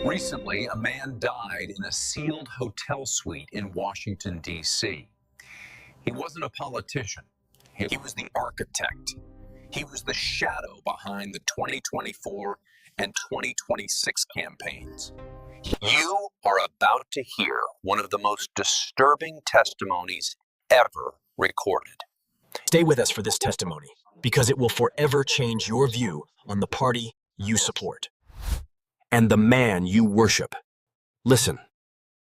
Recently, a man died in a sealed hotel suite in Washington, D.C. He wasn't a politician. He was the architect. He was the shadow behind the 2024 and 2026 campaigns. You are about to hear one of the most disturbing testimonies ever recorded. Stay with us for this testimony, because it will forever change your view on the party you support and the man you worship. Listen.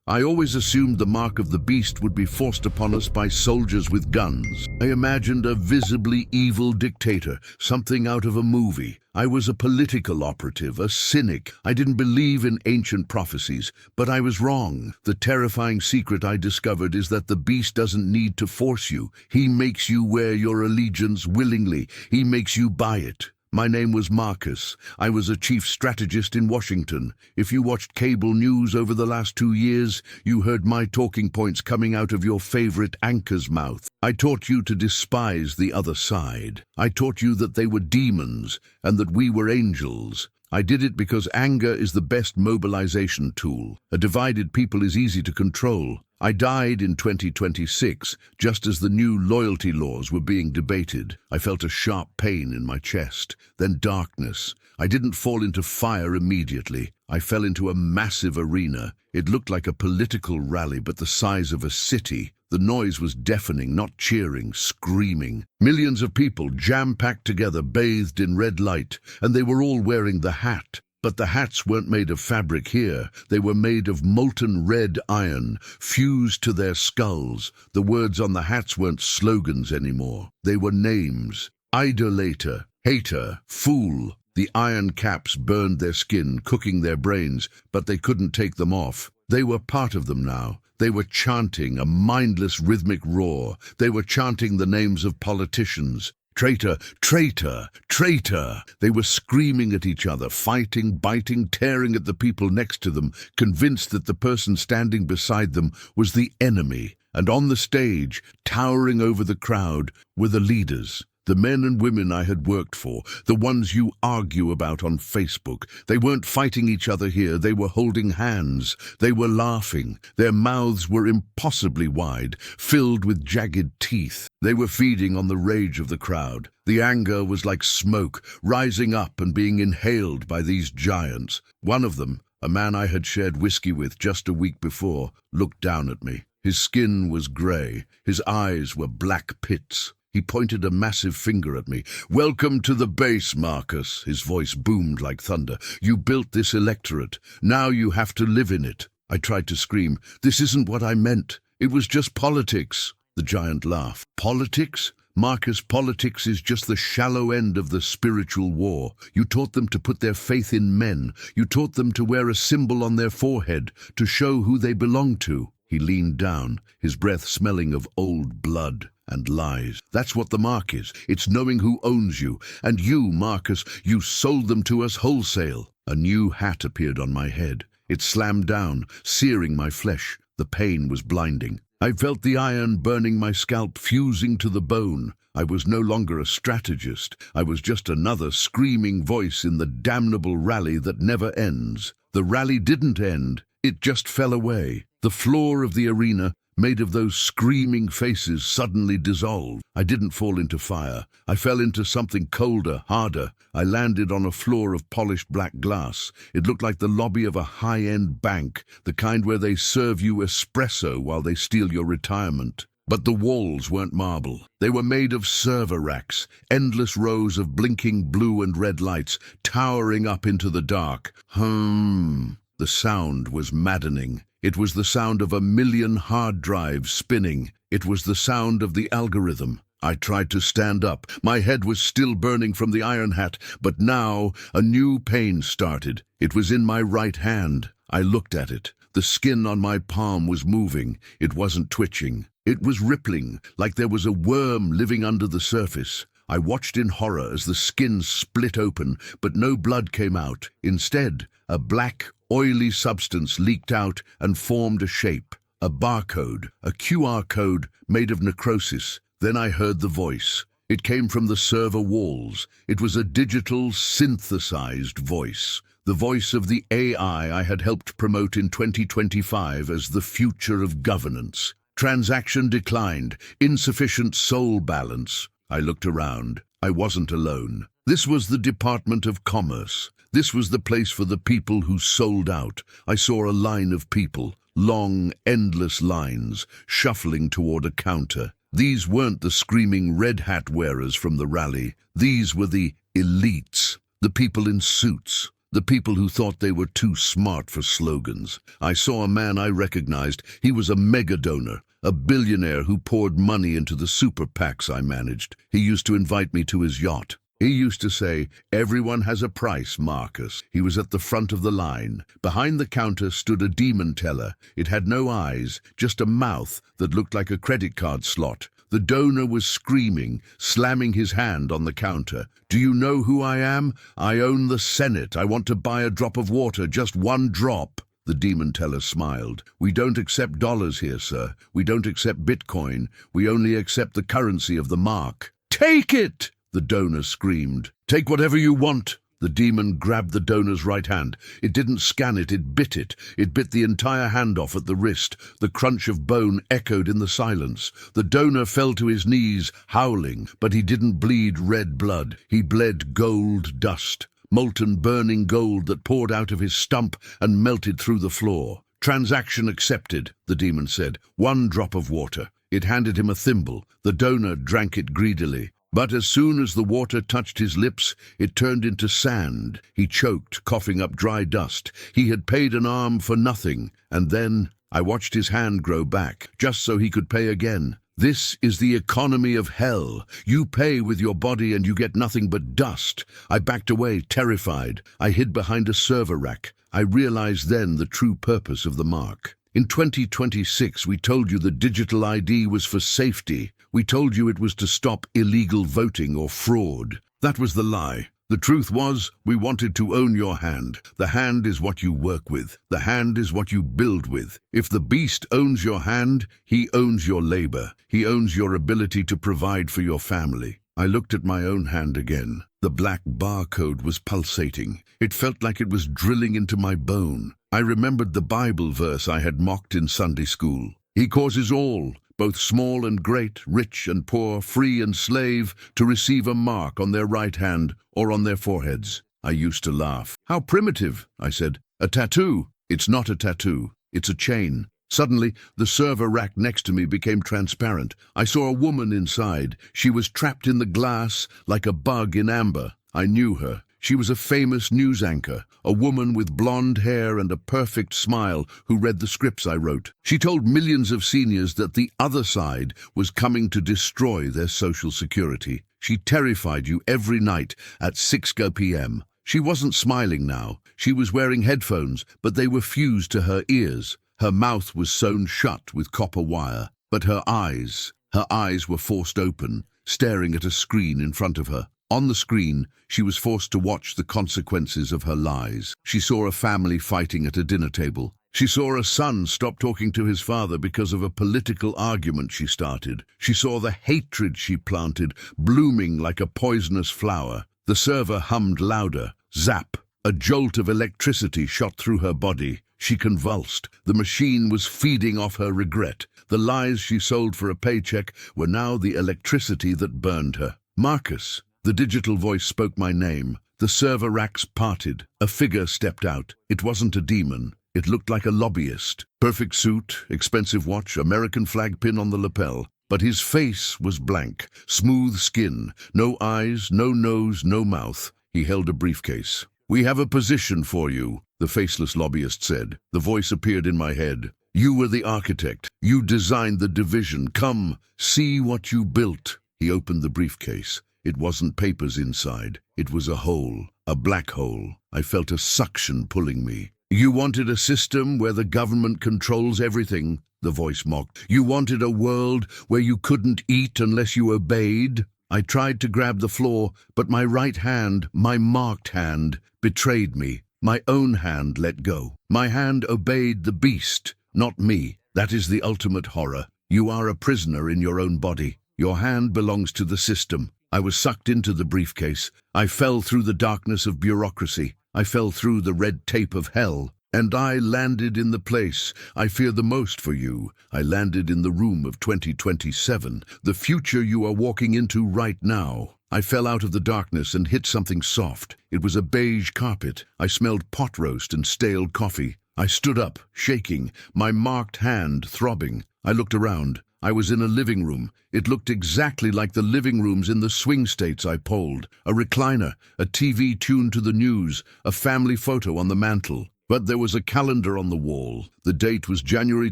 I always assumed the mark of the beast would be forced upon us by soldiers with guns. I imagined a visibly evil dictator, something out of a movie. I was a political operative, a cynic. I didn't believe in ancient prophecies, but I was wrong. The terrifying secret I discovered is that the beast doesn't need to force you. He makes you wear your allegiance willingly. He makes you buy it. My name was Marcus. I was a chief strategist in Washington. If you watched cable news over the last 2 years, you heard my talking points coming out of your favorite anchor's mouth. I taught you to despise the other side. I taught you that they were demons and that we were angels. I did it because anger is the best mobilization tool. A divided people is easy to control. I died in 2026, just as the new loyalty laws were being debated. I felt a sharp pain in my chest, then darkness. I didn't fall into fire immediately. I fell into a massive arena. It looked like a political rally, but the size of a city. The noise was deafening, not cheering, screaming. Millions of people jam-packed together, bathed in red light, and they were all wearing the hat. But the hats weren't made of fabric here. They were made of molten red iron, fused to their skulls. The words on the hats weren't slogans anymore. They were names. Idolater, hater, fool. The iron caps burned their skin, cooking their brains, but they couldn't take them off. They were part of them now. They were chanting a mindless rhythmic roar. They were chanting the names of politicians. Traitor, traitor, traitor. They were screaming at each other, fighting, biting, tearing at the people next to them, convinced that the person standing beside them was the enemy. And on the stage, towering over the crowd, were the leaders. The men and women I had worked for, the ones you argue about on Facebook. They weren't fighting each other here, they were holding hands. They were laughing. Their mouths were impossibly wide, filled with jagged teeth. They were feeding on the rage of the crowd. The anger was like smoke, rising up and being inhaled by these giants. One of them, a man I had shared whiskey with just a week before, looked down at me. His skin was grey. His eyes were black pits. He pointed a massive finger at me. "Welcome to the base, Marcus." His voice boomed like thunder. "You built this electorate. Now you have to live in it." I tried to scream. "This isn't what I meant. It was just politics." The giant laughed. "Politics? Marcus, politics is just the shallow end of the spiritual war. You taught them to put their faith in men. You taught them to wear a symbol on their forehead, to show who they belong to." He leaned down, his breath smelling of old blood and lies. "That's what the mark is. It's knowing who owns you. And you, Marcus, you sold them to us wholesale." A new hat appeared on my head. It slammed down, searing my flesh. The pain was blinding. I felt the iron burning my scalp, fusing to the bone. I was no longer a strategist. I was just another screaming voice in the damnable rally that never ends. The rally didn't end. It just fell away. The floor of the arena, made of those screaming faces, suddenly dissolved. I didn't fall into fire. I fell into something colder, harder. I landed on a floor of polished black glass. It looked like the lobby of a high-end bank, the kind where they serve you espresso while they steal your retirement. But the walls weren't marble. They were made of server racks, endless rows of blinking blue and red lights, towering up into the dark. The sound was maddening. It was the sound of 1,000,000 hard drives spinning. It was the sound of the algorithm. I tried to stand up. My head was still burning from the iron hat, but now a new pain started. It was in my right hand. I looked at it. The skin on my palm was moving. It wasn't twitching. It was rippling, like there was a worm living under the surface. I watched in horror as the skin split open, but no blood came out. Instead, a black, oily substance leaked out and formed a shape, a barcode, a QR code made of necrosis. Then I heard the voice. It came from the server walls. It was a digital, synthesized voice. the voice of the AI I had helped promote in 2025 as the future of governance. Transaction declined, insufficient soul balance. I looked around. I wasn't alone. This was the Department of Commerce. This was the place for the people who sold out. I saw a line of people, long, endless lines, shuffling toward a counter. These weren't the screaming red hat wearers from the rally. These were the elites, the people in suits, the people who thought they were too smart for slogans. I saw a man I recognized. He was a mega donor, a billionaire who poured money into the super PACs I managed. He used to invite me to his yacht. He used to say, "Everyone has a price, Marcus." He was at the front of the line. Behind the counter stood a demon teller. It had no eyes, just a mouth that looked like a credit card slot. The donor was screaming, slamming his hand on the counter. "Do you know who I am? I own the Senate. I want to buy a drop of water, just one drop." The demon teller smiled. "We don't accept dollars here, sir. We don't accept Bitcoin. We only accept the currency of the mark." "Take it!" the donor screamed. "Take whatever you want." The demon grabbed the donor's right hand. It didn't scan it, it bit it. It bit the entire hand off at the wrist. The crunch of bone echoed in the silence. The donor fell to his knees, howling, but he didn't bleed red blood. He bled gold dust, molten burning gold that poured out of his stump and melted through the floor. "Transaction accepted," the demon said. "One drop of water." It handed him a thimble. The donor drank it greedily. But as soon as the water touched his lips, it turned into sand. He choked, coughing up dry dust. He had paid an arm for nothing. And then I watched his hand grow back, just so he could pay again. This is the economy of hell. You pay with your body and you get nothing but dust. I backed away, terrified. I hid behind a server rack. I realized then the true purpose of the mark. In 2026, we told you the digital ID was for safety. We told you it was to stop illegal voting or fraud. That was the lie. The truth was, we wanted to own your hand. The hand is what you work with. The hand is what you build with. If the beast owns your hand, he owns your labor. He owns your ability to provide for your family. I looked at my own hand again. The black barcode was pulsating. It felt like it was drilling into my bone. I remembered the Bible verse I had mocked in Sunday school. He causes all, both small and great, rich and poor, free and slave, to receive a mark on their right hand or on their foreheads. I used to laugh. "How primitive," I said. "A tattoo." "It's not a tattoo. It's a chain." Suddenly, the server rack next to me became transparent. I saw a woman inside. She was trapped in the glass like a bug in amber. I knew her. She was a famous news anchor, a woman with blonde hair and a perfect smile who read the scripts I wrote. She told millions of seniors that the other side was coming to destroy their social security. She terrified you every night at 6 p.m. She wasn't smiling now. She was wearing headphones, but they were fused to her ears. Her mouth was sewn shut with copper wire, but her eyes were forced open, staring at a screen in front of her. On the screen, she was forced to watch the consequences of her lies. She saw a family fighting at a dinner table. She saw a son stop talking to his father because of a political argument she started. She saw the hatred she planted blooming like a poisonous flower. The server hummed louder. Zap! A jolt of electricity shot through her body. She convulsed. The machine was feeding off her regret. The lies she sold for a paycheck were now the electricity that burned her. "Marcus." The digital voice spoke my name. The server racks parted. A figure stepped out. It wasn't a demon. It looked like a lobbyist. Perfect suit, expensive watch, American flag pin on the lapel. But his face was blank. Smooth skin. No eyes, no nose, no mouth. He held a briefcase. "We have a position for you," the faceless lobbyist said. The voice appeared in my head. "You were the architect. You designed the division. Come, see what you built." He opened the briefcase. It wasn't papers inside. It was a hole, a black hole. I felt a suction pulling me. "You wanted a system where the government controls everything," the voice mocked. "You wanted a world where you couldn't eat unless you obeyed." I tried to grab the floor, but my right hand, my marked hand, betrayed me. My own hand let go. My hand obeyed the beast, not me. That is the ultimate horror. You are a prisoner in your own body. Your hand belongs to the system. I was sucked into the briefcase. I fell through the darkness of bureaucracy. I fell through the red tape of hell. And I landed in the place I fear the most for you. I landed in the room of 2027, the future you are walking into right now. I fell out of the darkness and hit something soft. It was a beige carpet. I smelled pot roast and stale coffee. I stood up, shaking, my marked hand throbbing. I looked around. I was in a living room. It looked exactly like the living rooms in the swing states I polled. A recliner, a TV tuned to the news, a family photo on the mantel. But there was a calendar on the wall. The date was January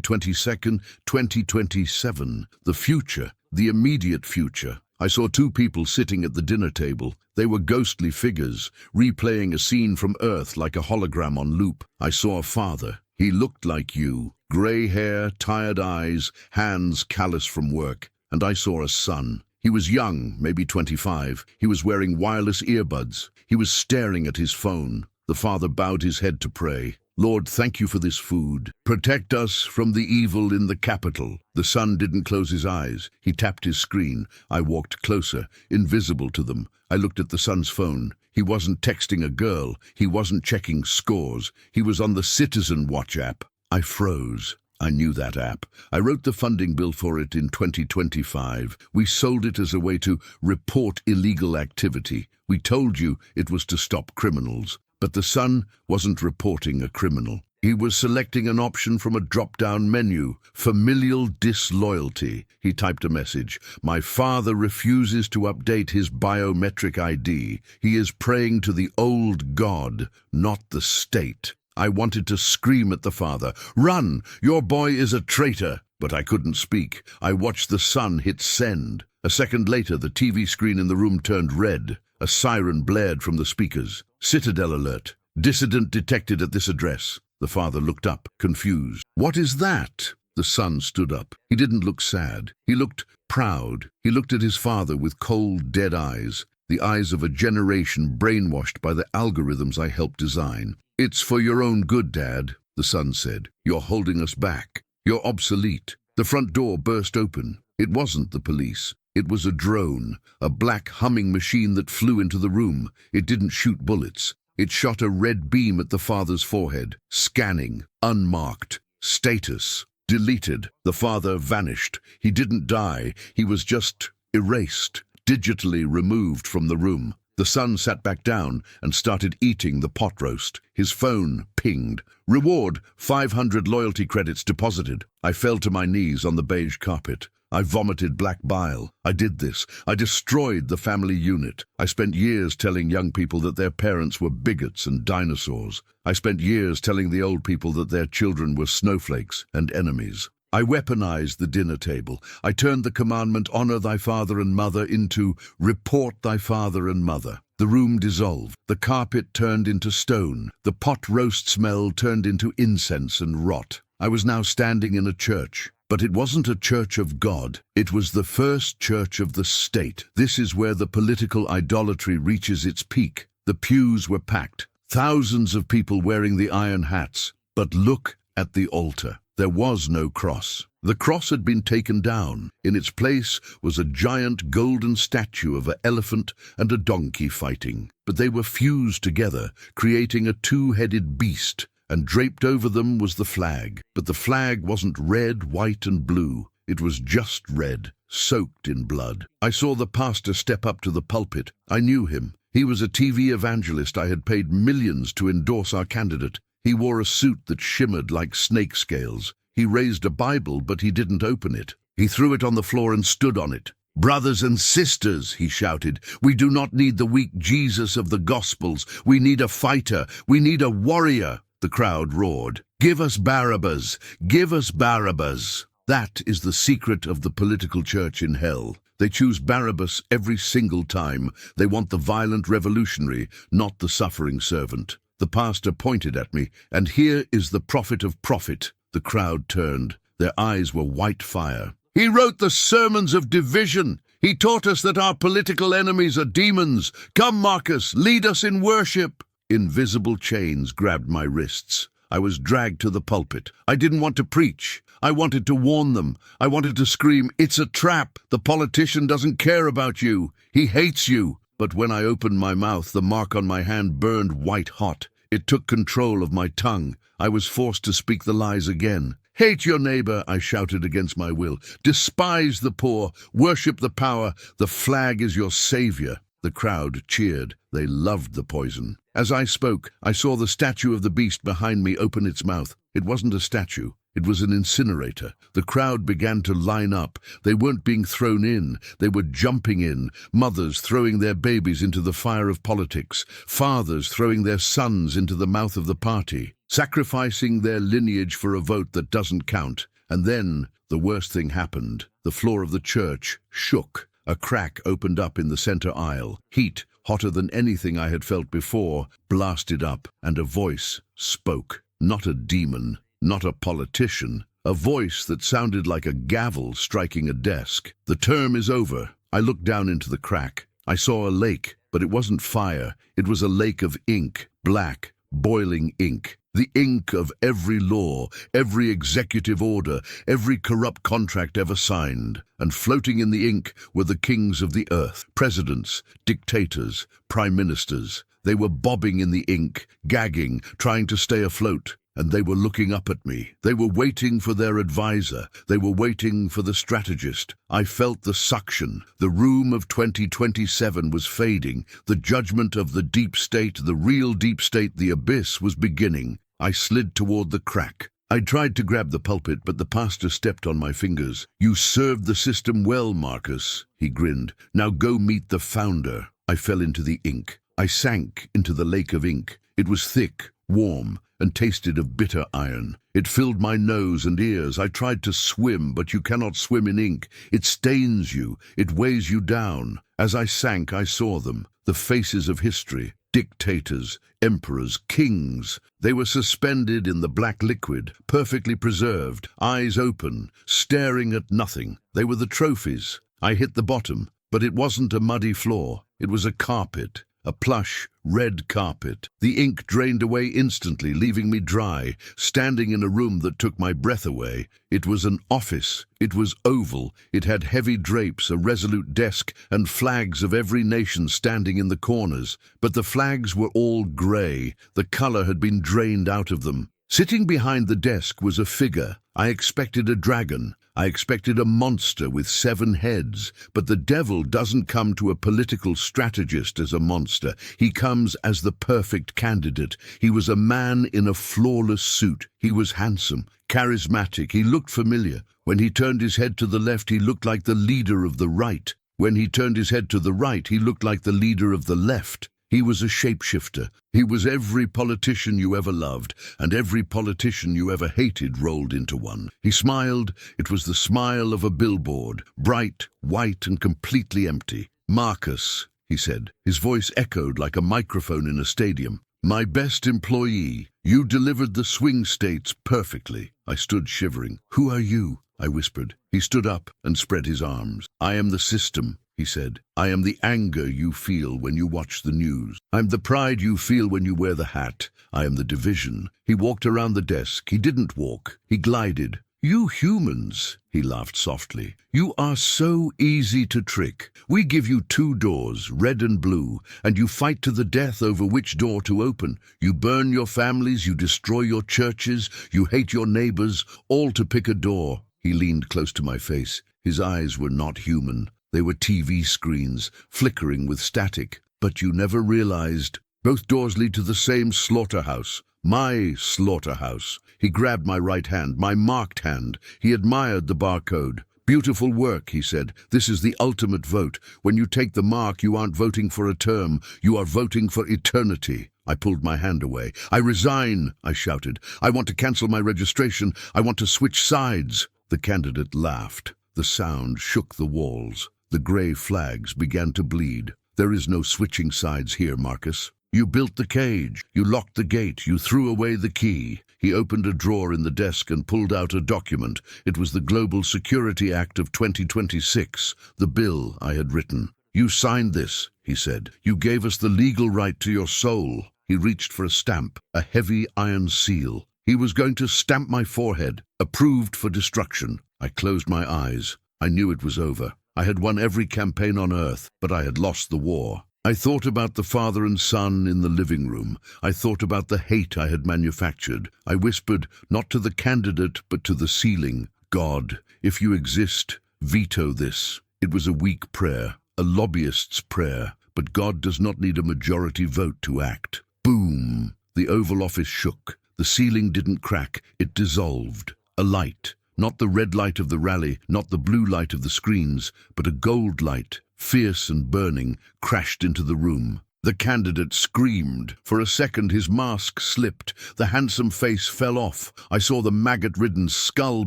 22nd, 2027. The future, the immediate future. I saw two people sitting at the dinner table. They were ghostly figures, replaying a scene from Earth like a hologram on loop. I saw a father. He looked like you. Grey hair, tired eyes, hands callous from work. And I saw a son. He was young, maybe 25. He was wearing wireless earbuds. He was staring at his phone. The father bowed his head to pray. Lord, thank you for this food. Protect us from the evil in the capital. The son didn't close his eyes. He tapped his screen. I walked closer, invisible to them. I looked at the son's phone. He wasn't texting a girl. He wasn't checking scores. He was on the Citizen Watch app. I froze. I knew that app. I wrote the funding bill for it in 2025. We sold it as a way to report illegal activity. We told you it was to stop criminals. But the son wasn't reporting a criminal. He was selecting an option from a drop-down menu, familial disloyalty. He typed a message. My father refuses to update his biometric ID. He is praying to the old God, not the state. I wanted to scream at the father, "Run! Your boy is a traitor!" But I couldn't speak. I watched the son hit send. A second later, the TV screen in the room turned red. A siren blared from the speakers. Citadel alert. Dissident detected at this address. The father looked up, confused. What is that? The son stood up. He didn't look sad. He looked proud. He looked at his father with cold, dead eyes, the eyes of a generation brainwashed by the algorithms I helped design. It's for your own good, Dad, the son said. You're holding us back. You're obsolete. The front door burst open. It wasn't the police. It was a drone, a black humming machine that flew into the room. It didn't shoot bullets. It shot a red beam at the father's forehead. Scanning. Unmarked. Status. Deleted. The father vanished. He didn't die. He was just erased, digitally removed from the room. The son sat back down and started eating the pot roast. His phone pinged. Reward, 500 loyalty credits deposited. I fell to my knees on the beige carpet. I vomited black bile. I did this. I destroyed the family unit. I spent years telling young people that their parents were bigots and dinosaurs. I spent years telling the old people that their children were snowflakes and enemies. I weaponized the dinner table. I turned the commandment, honor thy father and mother, into report thy father and mother. The room dissolved. The carpet turned into stone. The pot roast smell turned into incense and rot. I was now standing in a church. But it wasn't a church of God. It was the first church of the state. This is where the political idolatry reaches its peak. The pews were packed. Thousands of people wearing the iron hats. But look at the altar. There was no cross. The cross had been taken down. In its place was a giant golden statue of an elephant and a donkey fighting. But they were fused together, creating a two-headed beast. And draped over them was the flag. But the flag wasn't red, white, and blue. It was just red, soaked in blood. I saw the pastor step up to the pulpit. I knew him. He was a TV evangelist. I had paid millions to endorse our candidate. He wore a suit that shimmered like snake scales. He raised a Bible, but he didn't open it. He threw it on the floor and stood on it. Brothers and sisters, he shouted, we do not need the weak Jesus of the Gospels. We need a fighter. We need a warrior. The crowd roared, give us Barabbas, give us Barabbas. That is the secret of the political church in hell. They choose Barabbas every single time. They want the violent revolutionary, not the suffering servant. The pastor pointed at me, and here is the prophet of profit. The crowd turned. Their eyes were white fire. He wrote the sermons of division. He taught us that our political enemies are demons. Come, Marcus, lead us in worship. Invisible chains grabbed my wrists. I was dragged to the pulpit. I didn't want to preach. I wanted to warn them. I wanted to scream, "It's a trap! The politician doesn't care about you. He hates you." But when I opened my mouth, the mark on my hand burned white hot. It took control of my tongue. I was forced to speak the lies again. "Hate your neighbor," I shouted against my will. "Despise the poor. Worship the power. The flag is your savior." The crowd cheered. They loved the poison. As I spoke, I saw the statue of the beast behind me open its mouth. It wasn't a statue. It was an incinerator. The crowd began to line up. They weren't being thrown in. They were jumping in. Mothers throwing their babies into the fire of politics. Fathers throwing their sons into the mouth of the party. Sacrificing their lineage for a vote that doesn't count. And then the worst thing happened. The floor of the church shook. A crack opened up in the center aisle. Heat, hotter than anything I had felt before, blasted up, and a voice spoke. Not a demon, not a politician. A voice that sounded like a gavel striking a desk. "The term is over." I looked down into the crack. I saw a lake, but it wasn't fire. It was a lake of ink, black, boiling ink. The ink of every law, every executive order, every corrupt contract ever signed. And floating in the ink were the kings of the earth, presidents, dictators, prime ministers. They were bobbing in the ink, gagging, trying to stay afloat. And they were looking up at me. They were waiting for their advisor. They were waiting for the strategist. I felt the suction. The room of 2027 was fading. The judgment of the deep state, the real deep state, the abyss, was beginning. I slid toward the crack. I tried to grab the pulpit, but the pastor stepped on my fingers. "You served the system well, Marcus," he grinned. "Now go meet the founder." I fell into the ink. I sank into the lake of ink. It was thick, warm, and tasted of bitter iron. It filled my nose and ears. I tried to swim, but you cannot swim in ink. It stains you. It weighs you down. As I sank, I saw them, the faces of history, dictators, emperors, kings. They were suspended in the black liquid, perfectly preserved, eyes open, staring at nothing. They were the trophies. I hit the bottom, but it wasn't a muddy floor. It was a carpet. A plush, red carpet. The ink drained away instantly, leaving me dry, standing in a room that took my breath away. It was an office. It was oval. It had heavy drapes, a resolute desk, and flags of every nation standing in the corners. But the flags were all grey. The color had been drained out of them. Sitting behind the desk was a figure. I expected a dragon. I expected a monster with 7 heads, but the devil doesn't come to a political strategist as a monster. He comes as the perfect candidate. He was a man in a flawless suit. He was handsome, charismatic. He looked familiar. When he turned his head to the left, he looked like the leader of the right. When he turned his head to the right, he looked like the leader of the left. He was a shapeshifter. He was every politician you ever loved, and every politician you ever hated rolled into one. He smiled. It was the smile of a billboard, bright, white, and completely empty. "Marcus," he said. His voice echoed like a microphone in a stadium. "My best employee. You delivered the swing states perfectly." I stood shivering. "Who are you?" I whispered. He stood up and spread his arms. "I am the system," he said. "I am the anger you feel when you watch the news. I am the pride you feel when you wear the hat. I am the division." He walked around the desk. He didn't walk. He glided. "You humans," he laughed softly. "You are so easy to trick. We give you 2 doors, red and blue, and you fight to the death over which door to open. You burn your families, you destroy your churches, you hate your neighbors, all to pick a door." He leaned close to my face. His eyes were not human. They were TV screens, flickering with static. "But you never realized. Both doors lead to the same slaughterhouse. My slaughterhouse." He grabbed my right hand, my marked hand. He admired the barcode. "Beautiful work," he said. "This is the ultimate vote. When you take the mark, you aren't voting for a term. You are voting for eternity." I pulled my hand away. "I resign," I shouted. "I want to cancel my registration. I want to switch sides." The candidate laughed. The sound shook the walls. The grey flags began to bleed. "There is no switching sides here, Marcus. You built the cage. You locked the gate. You threw away the key." He opened a drawer in the desk and pulled out a document. It was the Global Security Act of 2026, the bill I had written. "You signed this," he said. "You gave us the legal right to your soul." He reached for a stamp, a heavy iron seal. He was going to stamp my forehead, approved for destruction. I closed my eyes. I knew it was over. I had won every campaign on earth, but I had lost the war. I thought about the father and son in the living room. I thought about the hate I had manufactured. I whispered, not to the candidate, but to the ceiling, God, if you exist, veto this. It was a weak prayer, a lobbyist's prayer, but God does not need a majority vote to act. Boom! The Oval Office shook. The ceiling didn't crack, it dissolved. A light, not the red light of the rally, not the blue light of the screens, but a gold light, fierce and burning, crashed into the room. The candidate screamed. For a second his mask slipped. The handsome face fell off. I saw the maggot-ridden skull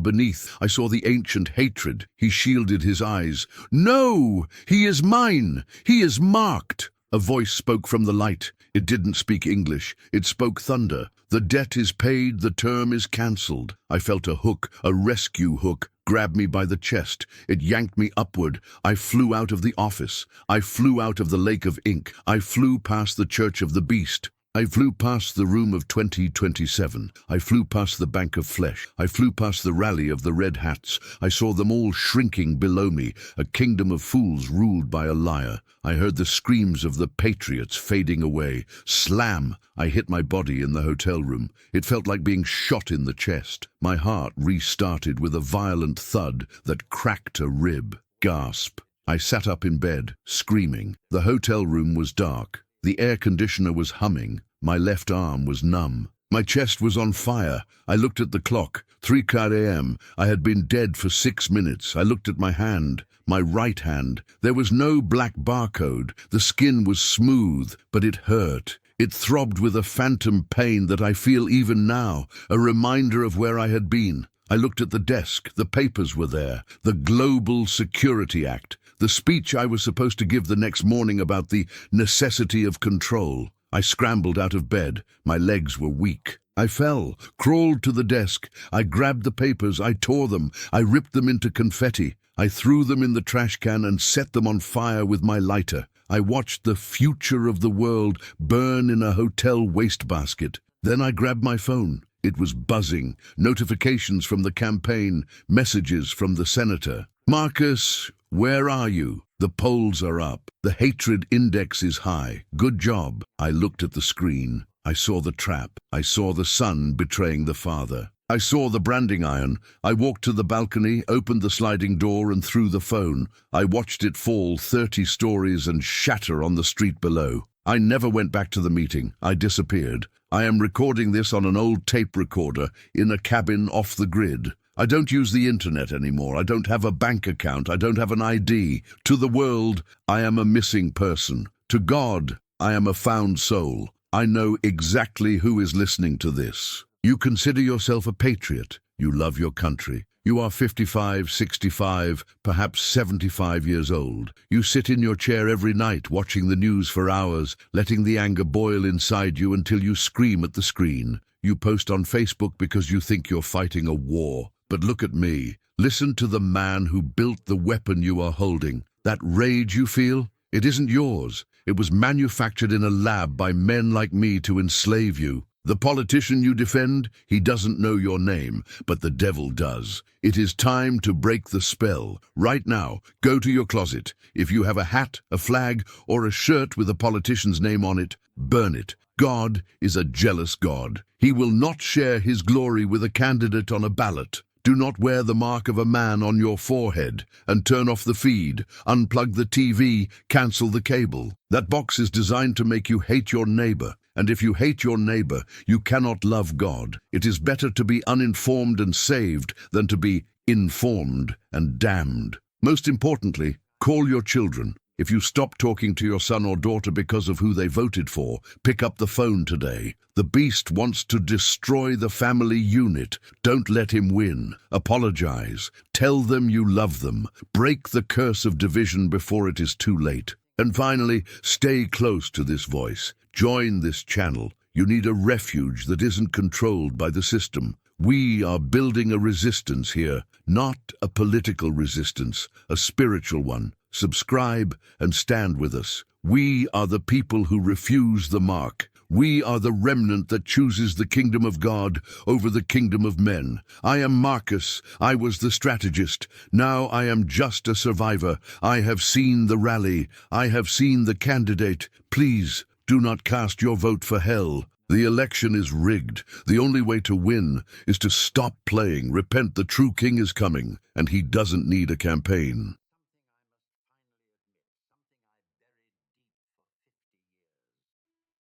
beneath. I saw the ancient hatred. He shielded his eyes. No! He is mine! He is marked! A voice spoke from the light. It didn't speak English. It spoke thunder. The debt is paid, the term is cancelled. I felt a hook, a rescue hook, grab me by the chest. It yanked me upward. I flew out of the office. I flew out of the lake of ink. I flew past the Church of the Beast. I flew past the room of 2027. I flew past the bank of flesh. I flew past the rally of the red hats. I saw them all shrinking below me, a kingdom of fools ruled by a liar. I heard the screams of the patriots fading away. Slam! I hit my body in the hotel room. It felt like being shot in the chest. My heart restarted with a violent thud that cracked a rib. Gasp! I sat up in bed, screaming. The hotel room was dark. The air conditioner was humming. My left arm was numb. My chest was on fire. I looked at the clock. 3 a.m. I had been dead for 6 minutes. I looked at my hand, my right hand. There was no black barcode. The skin was smooth, but it hurt. It throbbed with a phantom pain that I feel even now, a reminder of where I had been. I looked at the desk. The papers were there. The Global Security Act. The speech I was supposed to give the next morning about the necessity of control. I scrambled out of bed. My legs were weak. I fell, crawled to the desk. I grabbed the papers. I tore them. I ripped them into confetti. I threw them in the trash can and set them on fire with my lighter. I watched the future of the world burn in a hotel wastebasket. Then I grabbed my phone. It was buzzing. Notifications from the campaign, messages from the senator. Marcus, where are you? The polls are up. The hatred index is high. Good job. I looked at the screen. I saw the trap. I saw the son betraying the father. I saw the branding iron. I walked to the balcony, opened the sliding door and threw the phone. I watched it fall 30 stories and shatter on the street below. I never went back to the meeting. I disappeared. I am recording this on an old tape recorder in a cabin off the grid. I don't use the internet anymore. I don't have a bank account. I don't have an ID. To the world, I am a missing person. To God, I am a found soul. I know exactly who is listening to this. You consider yourself a patriot. You love your country. You are 55, 65, perhaps 75 years old. You sit in your chair every night watching the news for hours, letting the anger boil inside you until you scream at the screen. You post on Facebook because you think you're fighting a war. But look at me. Listen to the man who built the weapon you are holding. That rage you feel, it isn't yours. It was manufactured in a lab by men like me to enslave you. The politician you defend, he doesn't know your name, but the devil does. It is time to break the spell. Right now, go to your closet. If you have a hat, a flag, or a shirt with a politician's name on it, burn it. God is a jealous God. He will not share his glory with a candidate on a ballot. Do not wear the mark of a man on your forehead and turn off the feed, unplug the TV, cancel the cable. That box is designed to make you hate your neighbor. And if you hate your neighbor, you cannot love God. It is better to be uninformed and saved than to be informed and damned. Most importantly, call your children. If you stop talking to your son or daughter because of who they voted for, pick up the phone today. The beast wants to destroy the family unit. Don't let him win. Apologize. Tell them you love them. Break the curse of division before it is too late. And finally, stay close to this voice. Join this channel. You need a refuge that isn't controlled by the system. We are building a resistance here, not a political resistance, a spiritual one. Subscribe and stand with us. We are the people who refuse the mark. We are the remnant that chooses the kingdom of God over the kingdom of men. I am Marcus. I was the strategist. Now I am just a survivor. I have seen the rally. I have seen the candidate. Please do not cast your vote for hell. The election is rigged. The only way to win is to stop playing. Repent, the true king is coming, and he doesn't need a campaign.